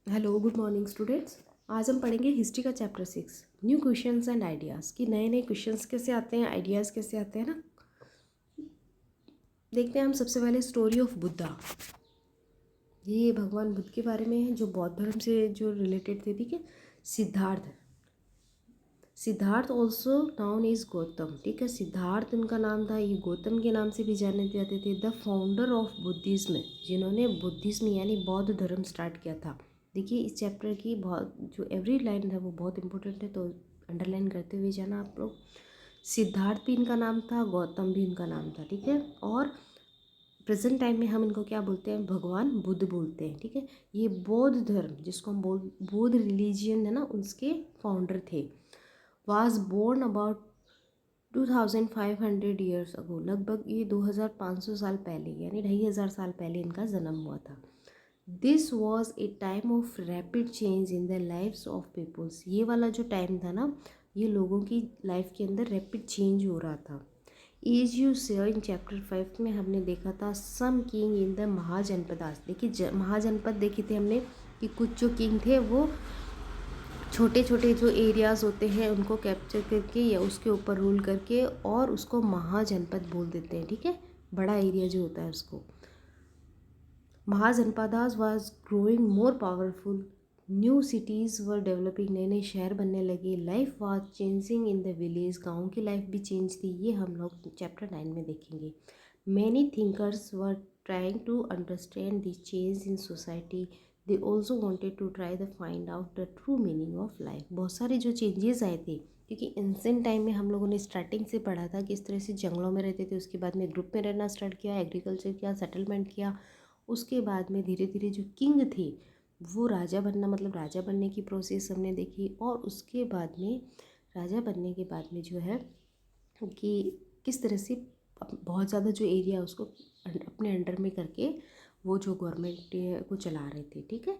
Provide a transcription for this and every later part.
Hello, good morning students. आज हम पढ़ेंगे हिस्ट्री का chapter 6 new questions and ideas कि नए नए क्वेश्चंस कैसे आते हैं, आइडियाज़ कैसे आते हैं ना। देखते हैं हम सबसे पहले स्टोरी ऑफ बुद्धा। ये भगवान बुद्ध के बारे में है जो बौद्ध धर्म से जो रिलेटेड थे। ठीक है। Siddharth Siddharth also noun is Gautam. ठीक है, सिद्धार्थ उनका नाम था, ये गौतम के नाम से भी जाने जाते थे। द फाउंडर ऑफ बुद्धिज्म, जिन्होंने बुद्धिज्म यानी बौद्ध धर्म स्टार्ट किया था। देखिए इस चैप्टर की बहुत जो एवरी लाइन है वो बहुत इंपॉर्टेंट है, तो अंडरलाइन करते हुए जाना आप लोग। सिद्धार्थ भी इनका नाम था, गौतम भी इनका नाम था। ठीक है, और प्रेजेंट टाइम में हम इनको क्या बोलते हैं, भगवान बुद्ध बोलते हैं। ठीक है, ये बौद्ध धर्म जिसको हम बौद्ध रिलीजियन है ना, उसके फाउंडर थे। was born about 2500 years ago, लगभग ये 2500 साल पहले यानी 2500 साल पहले इनका जन्म हुआ था। This was a time of rapid change in the lifes of peoples. ये वाला जो टाइम था ना, ये लोगों की लाइफ के अंदर रैपिड चेंज हो रहा था। एज यू से इन चैप्टर 5 में हमने देखा था सम किंग इन द महाजनपदास। देखिए महाजनपद देखी थी हमने कि कुछ जो किंग थे वो छोटे छोटे जो एरियाज़ होते हैं उनको कैप्चर करके या उसके ऊपर रूल करके और उसको महाजनपद बोल देते हैं। ठीक है, बड़ा एरिया जो होता है उसको। Mahajanapadas was growing more powerful, new cities were developing, नए नए शहर बनने लगे। Life was changing in the village, गाँव की लाइफ भी चेंज थी। ये हम लोग चैप्टर 9 में देखेंगे। Many thinkers were trying to understand the change in society, they also wanted to try the find out the true meaning of life. बहुत सारे जो चेंजेस आए थे, क्योंकि एंसेंट टाइम में हम लोगों ने स्टार्टिंग से पढ़ा था किस तरह से जंगलों में रहते थे, उसके बाद में ग्रुप में रहना स्टार्ट किया, एग्रीकल्चर किया, सेटलमेंट किया। उसके बाद में धीरे धीरे जो किंग थे वो राजा बनना, मतलब राजा बनने की प्रोसेस हमने देखी। और उसके बाद में राजा बनने के बाद में जो है कि किस तरह से बहुत ज़्यादा जो एरिया उसको अपने अंडर में करके वो जो गवर्नमेंट को चला रहे थे। ठीक है,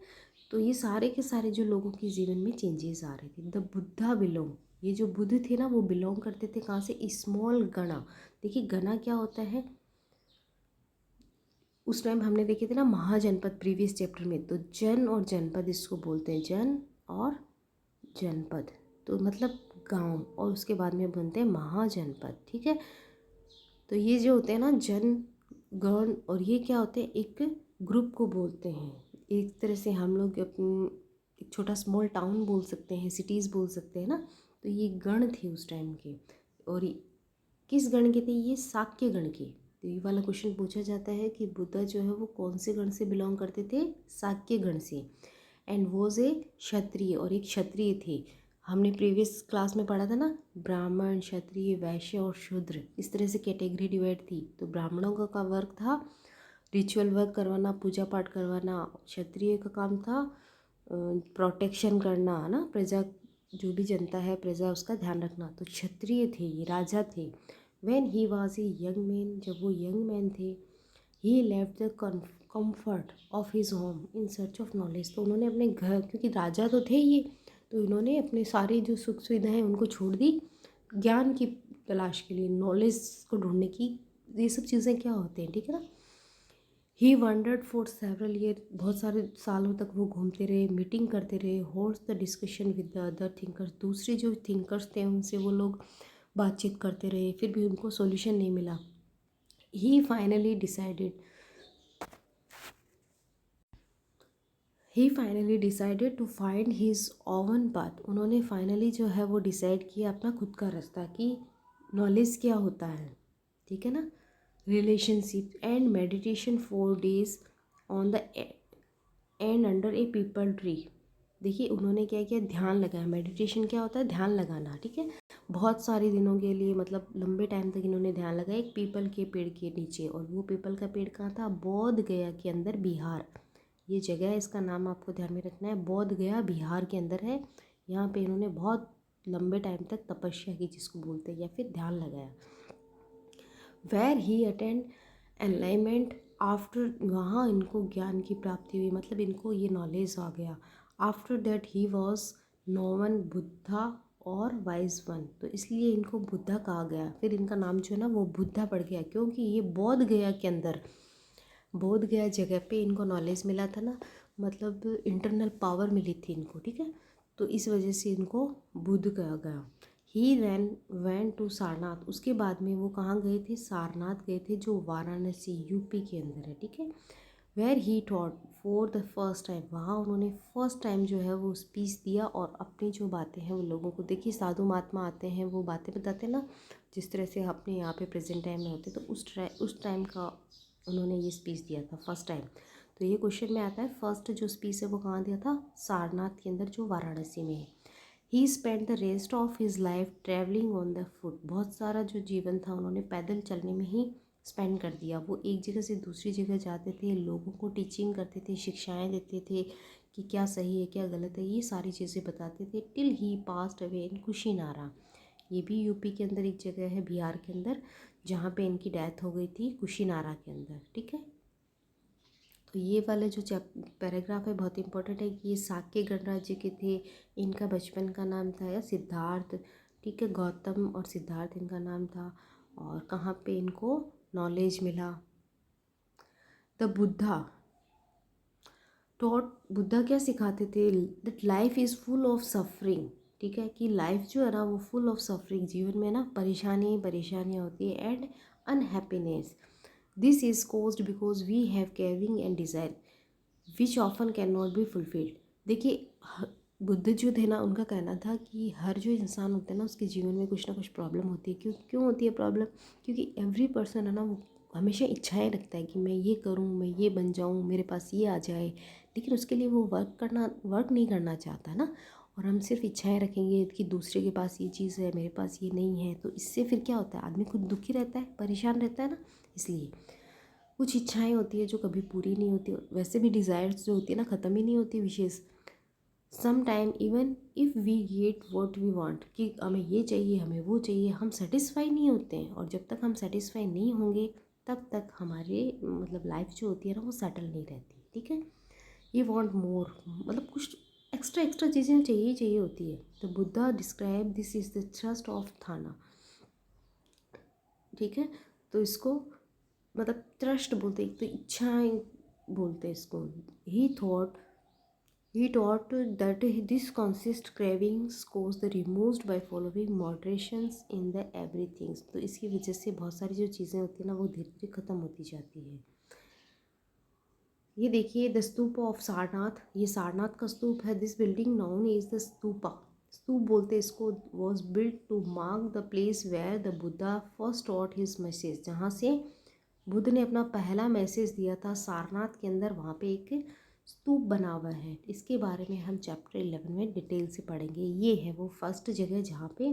तो ये सारे के सारे जो लोगों के जीवन में चेंजेस आ रहे थे। द बुद्धा बिलोंग, ये जो बुद्ध थे ना वो बिलोंग करते थे कहाँ से, स्मॉल गणा। देखिए गणा क्या होता है, उस टाइम हमने देखे थे ना महाजनपद प्रीवियस चैप्टर में, तो जन और जनपद इसको बोलते हैं, जन और जनपद, तो मतलब गांव, और उसके बाद में बनते हैं महाजनपद। ठीक है, तो ये जो होते हैं ना जन गण, और ये क्या होते हैं, एक ग्रुप को बोलते हैं। एक तरह से हम लोग एक छोटा स्मॉल टाउन बोल सकते हैं, सिटीज़ बोल सकते हैं ना। तो ये गण थे उस टाइम के, और किस गण के थे, ये शाक्य गण के। तो ये वाला क्वेश्चन पूछा जाता है कि बुद्ध जो है वो कौन से गण से बिलोंग करते थे, शाक्य गण से। एंड वो ए क्षत्रिय, और एक क्षत्रिय थे। हमने प्रीवियस क्लास में पढ़ा था ना, ब्राह्मण, क्षत्रिय, वैश्य और शूद्र, इस तरह से कैटेगरी डिवाइड थी। तो ब्राह्मणों का वर्क था रिचुअल वर्क करवाना, पूजा पाठ करवाना। क्षत्रिय का काम था प्रोटेक्शन करना, है ना, प्रजा, जो भी जनता है प्रजा उसका ध्यान रखना। तो क्षत्रिय थे, ये राजा थे। When he was a young man, जब वो यंग मैन थे, he left the comfort of his home in search of knowledge. तो उन्होंने अपने घर, क्योंकि राजा तो थे ये, तो इन्होंने अपने सारी जो सुख सुविधाएं उनको छोड़ दी ज्ञान की तलाश के लिए, नॉलेज को ढूंढने की। ये सब चीज़ें क्या होते हैं, ठीक है ना। ही वंडर्ड फॉर सेवरल ईयर, बहुत सारे सालों तक वो घूमते रहे, मीटिंग करते रहे, hold the discussion with the other thinkers, दूसरे जो थिंकर्स थे उनसे वो लोग बातचीत करते रहे, फिर भी उनको सॉल्यूशन नहीं मिला। He finally decided he finally decided to find his own path. उन्होंने फाइनली जो है वो डिसाइड किया अपना खुद का रास्ता, कि नॉलेज क्या होता है। ठीक है ना, relationship and meditation 4 days on the end under A people tree. देखिए उन्होंने क्या किया, ध्यान लगाया। मेडिटेशन क्या होता है, ध्यान लगाना। ठीक है, बहुत सारे दिनों के लिए, मतलब लंबे टाइम तक इन्होंने ध्यान लगाया एक पीपल के पेड़ के नीचे। और वो पीपल का पेड़ कहाँ था, बोध गया के अंदर, बिहार। ये जगह है, इसका नाम आपको ध्यान में रखना है, बोध गया बिहार के अंदर है। यहाँ पे इन्होंने बहुत लंबे टाइम तक तपस्या की, जिसको बोलते हैं, या फिर ध्यान लगाया। वेर ही अटेंड एनलाइनमेंट आफ्टर, वहाँ इनको ज्ञान की प्राप्ति हुई, मतलब इनको ये नॉलेज आ गया। After that he was known Buddha और वाइज वन, तो इसलिए इनको बुद्धा कहा गया। फिर इनका नाम जो है ना वो बुद्धा पड़ गया, क्योंकि ये बोध गया के अंदर, बोध गया जगह पे इनको नॉलेज मिला था ना, मतलब इंटरनल पावर मिली थी इनको, ठीक है। तो इस वजह से इनको बुद्ध कहा गया। ही देन वेंट टू सारनाथ, उसके बाद में वो कहाँ गए थे, सारनाथ गए थे, जो वाराणसी यूपी के अंदर है, ठीक है। Where he taught for the first time, वहाँ उन्होंने फर्स्ट टाइम जो है वो स्पीच दिया और अपनी जो बातें हैं वो लोगों को, देखिए साधु महात्मा आते हैं वो बातें बताते हैं ना, जिस तरह से अपने यहाँ पे प्रेजेंट टाइम में होते, तो उस टाइम का उन्होंने ये स्पीच दिया था फर्स्ट टाइम। तो ये क्वेश्चन में आता है फर्स्ट जो स्पीच है वो कहाँ दिया था, सारनाथ के अंदर, जो वाराणसी में है। He spend the rest of his life travelling on the foot, बहुत सारा जो जीवन था उन्होंने पैदल चलने में ही स्पेंड कर दिया। वो एक जगह से दूसरी जगह जाते थे, लोगों को टीचिंग करते थे, शिक्षाएं देते थे कि क्या सही है क्या गलत है, ये सारी चीज़ें बताते थे। Till he passed away in Kushinara, ये भी यूपी के अंदर एक जगह है, बिहार के अंदर, जहाँ पे इनकी डेथ हो गई थी, कुशीनारा के अंदर, ठीक है। तो ये वाले जो पैराग्राफ है बहुत इंपॉर्टेंट है कि ये साक्य गणराज्य के थे, इनका बचपन का नाम था या सिद्धार्थ, ठीक है, गौतम और सिद्धार्थ इनका नाम था। और कहाँ पे इनको नॉलेज मिला, द बुद्धा टॉट, बुद्धा क्या सिखाते थे, that life is full of suffering, ठीक है, कि लाइफ जो है ना वो फुल ऑफ सफरिंग, जीवन में ना परेशानियाँ होती है, and unhappiness, this is caused because we have caring and desire which often can not be fulfilled. देखिए बुद्ध जो थे ना, उनका कहना था कि हर जो इंसान होता है ना उसके जीवन में कुछ ना कुछ प्रॉब्लम होती है। क्यों होती है प्रॉब्लम, क्योंकि एवरी पर्सन है ना वो हमेशा इच्छाएं रखता है कि मैं ये करूं, मैं ये बन जाऊं, मेरे पास ये आ जाए, लेकिन उसके लिए वो वर्क नहीं करना चाहता ना। और हम सिर्फ इच्छाएं रखेंगे कि दूसरे के पास ये चीज़ है, मेरे पास ये नहीं है, तो इससे फिर क्या होता है, आदमी खुद दुखी रहता है, परेशान रहता है ना। इसलिए कुछ इच्छाएं होती है जो कभी पूरी नहीं होती, वैसे भी डिज़ायर्स जो होती है ना ख़त्म ही नहीं होती विशेष। Some time even if we get what we want, कि हमें ये चाहिए हमें वो चाहिए, हम सेटिस्फाई नहीं होते हैं, और जब तक हम सेटिस्फाई नहीं होंगे तब तक हमारे मतलब लाइफ जो होती है ना वो सेटल नहीं रहती, ठीक है। ये वांट मोर, मतलब कुछ एक्स्ट्रा एक्स्ट्रा चीज़ें चाहिए ही चाहिए होती है। तो Buddha describe this is the thrust of थाना, ठीक है। तो इसको मतलब थ्रस्ट बोलते हैं, एक तो इच्छाएं बोलते हैं इसको। ही thought He taught that this consist cravings cause the removed by following moderations in the everything, तो इसकी वजह से बहुत सारी जो चीज़ें होती हैं ना वो धीरे धीरे ख़त्म होती जाती है। ये देखिए द स्तूप ऑफ सारनाथ, ये सारनाथ का स्तूप है। This building known is the stupa, स्तूप बोलते हैं इसको, was build to mark the place where the Buddha first taught his message, जहाँ से बुद्ध ने अपना पहला मैसेज दिया था सारनाथ के अंदर, वहाँ पे एक स्तूप बना हुआ है। इसके बारे में हम चैप्टर 11 में डिटेल से पढ़ेंगे। ये है वो फर्स्ट जगह जहाँ पे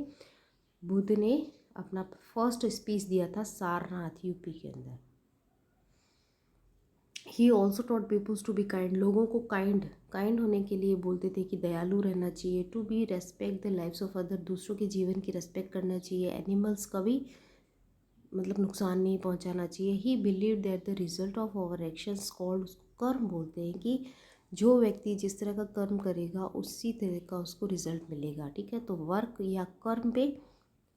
बुद्ध ने अपना फर्स्ट स्पीच दिया था, सारनाथ यूपी के अंदर। He also taught peoples to be kind, लोगों को काइंड होने के लिए बोलते थे कि दयालु रहना चाहिए। To be respect the lifes of other, दूसरों के जीवन की रेस्पेक्ट करना चाहिए। एनिमल्स का भी मतलब नुकसान नहीं पहुंचाना चाहिए। He believe that the result of our actions called, कर्म बोलते हैं कि जो व्यक्ति जिस तरह का कर्म करेगा उसी तरह का उसको रिजल्ट मिलेगा, ठीक है। तो वर्क या कर्म पे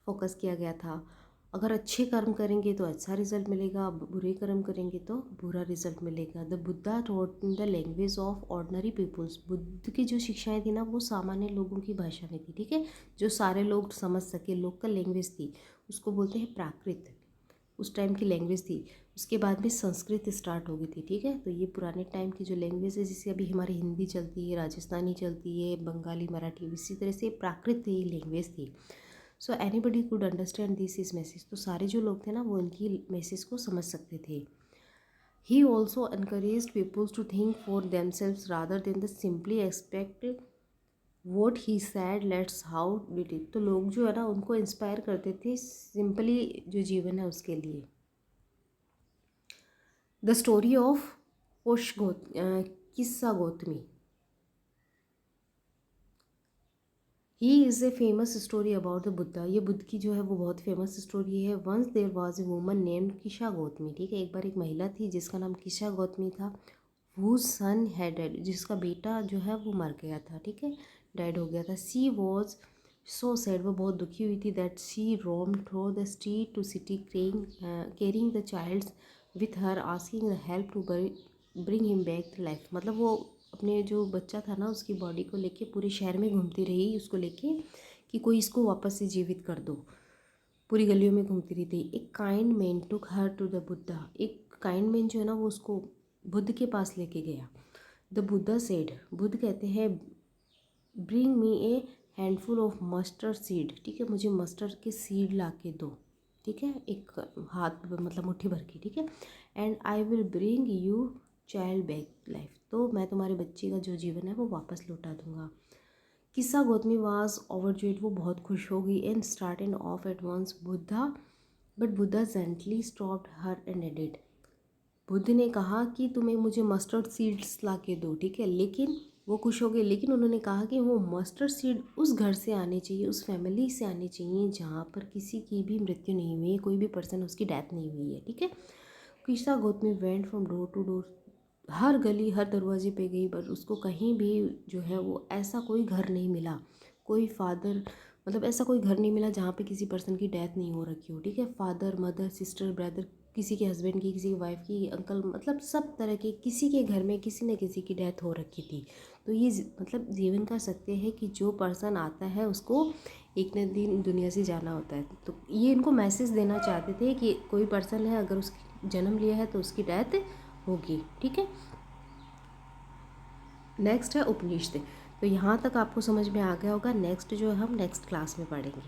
फोकस किया गया था। अगर अच्छे कर्म करेंगे तो अच्छा रिजल्ट मिलेगा, बुरे कर्म करेंगे तो बुरा रिजल्ट मिलेगा। The Buddha taught in the language of ordinary peoples, Buddha की जो शिक्षाएं थी ना वो सामान्य लोगों की भाषा में थी, ठीक है, जो सारे लोग समझ सके, लोकल लैंग्वेज थी, उसको बोलते हैं प्राकृत, उस टाइम की लैंग्वेज थी। उसके बाद में संस्कृत स्टार्ट हो गई थी, ठीक है। तो ये पुराने टाइम की जो लैंग्वेज है, जैसे अभी हमारी हिंदी चलती है, राजस्थानी चलती है, बंगाली, मराठी, इसी तरह से प्राकृत ही लैंग्वेज थी। So anybody could understand this is message, तो सारे जो लोग थे ना वो इनकी मैसेज को समझ सकते थे। He also encourage peoples to think for themselves rather than the simply expect what he said let's how did it, तो लोग जो है ना उनको इंस्पायर करते थे सिंपली जो जीवन है उसके लिए। The story of Kisa Gautami, he is a famous story about the Buddha, ये बुद्ध की जो है वो बहुत फेमस स्टोरी है। Once there was a woman named Kisa Gautami, ठीक है, एक बार एक महिला थी जिसका नाम किशा गौतमी था। वो सन है डेड, जिसका बेटा जो है वो मर गया था, ठीक है, डेड हो गया था। सी वॉज सो सैड, वो बहुत दुखी हुई थी। That she roam through the street to city carrying the childs with her asking the help to bring him back to life, मतलब वो अपने जो बच्चा था ना उसकी बॉडी को लेके पूरे शहर में घूमती रही उसको लेके कि कोई इसको वापस से जीवित कर दो। पूरी गलियों में घूमती रही थी। एक kind man took her to the Buddha, एक काइंड मैन जो है ना वो उसको बुद्ध के पास लेके गया। द बुद्धा सेड, बुद्ध कहते हैं bring me A handful of mustard seed, ठीक है, मुझे मस्टर्ड के सीड ला के दो, ठीक है, एक हाथ मतलब मुट्ठी भर के, ठीक है, and I will bring you child back life, तो मैं तुम्हारे बच्चे का जो जीवन है वो वापस लौटा दूंगा। किस्सा गौतमी वाज ओवरजॉयड, वो बहुत खुश हो गई and started off at once Buddha, but Buddha gently stopped her and added, Buddha ने कहा कि तुम्हें मुझे मस्टर्ड सीड्स ला के दो, ठीक है, लेकिन वो खुश हो गए, लेकिन उन्होंने कहा कि वो मस्टर्ड सीड उस घर से आने चाहिए, उस फैमिली से आने चाहिए जहाँ पर किसी की भी मृत्यु नहीं हुई है, कोई भी पर्सन उसकी डेथ नहीं हुई है, ठीक है। Kisa Gotami went from door to door, हर गली हर दरवाजे पे गई पर उसको कहीं भी जो है वो ऐसा कोई घर नहीं मिला, कोई फादर मतलब ऐसा कोई घर नहीं मिला जहाँ पे किसी पर्सन की डेथ नहीं हो रखी हो, ठीक है। फादर मदर सिस्टर ब्रदर, किसी के हस्बैंड की, किसी की वाइफ की, अंकल, मतलब सब तरह के किसी के घर में किसी न किसी की डेथ हो रखी थी। तो ये मतलब जीवन का सत्य है कि जो पर्सन आता है उसको एक न दिन दुनिया से जाना होता है। तो ये इनको मैसेज देना चाहते थे कि कोई पर्सन है अगर उसकी जन्म लिया है तो उसकी डेथ होगी, ठीक है। नेक्स्ट है उपनिषद। तो यहाँ तक आपको समझ में आ गया होगा, नेक्स्ट जो है हम नेक्स्ट क्लास में पढ़ेंगे।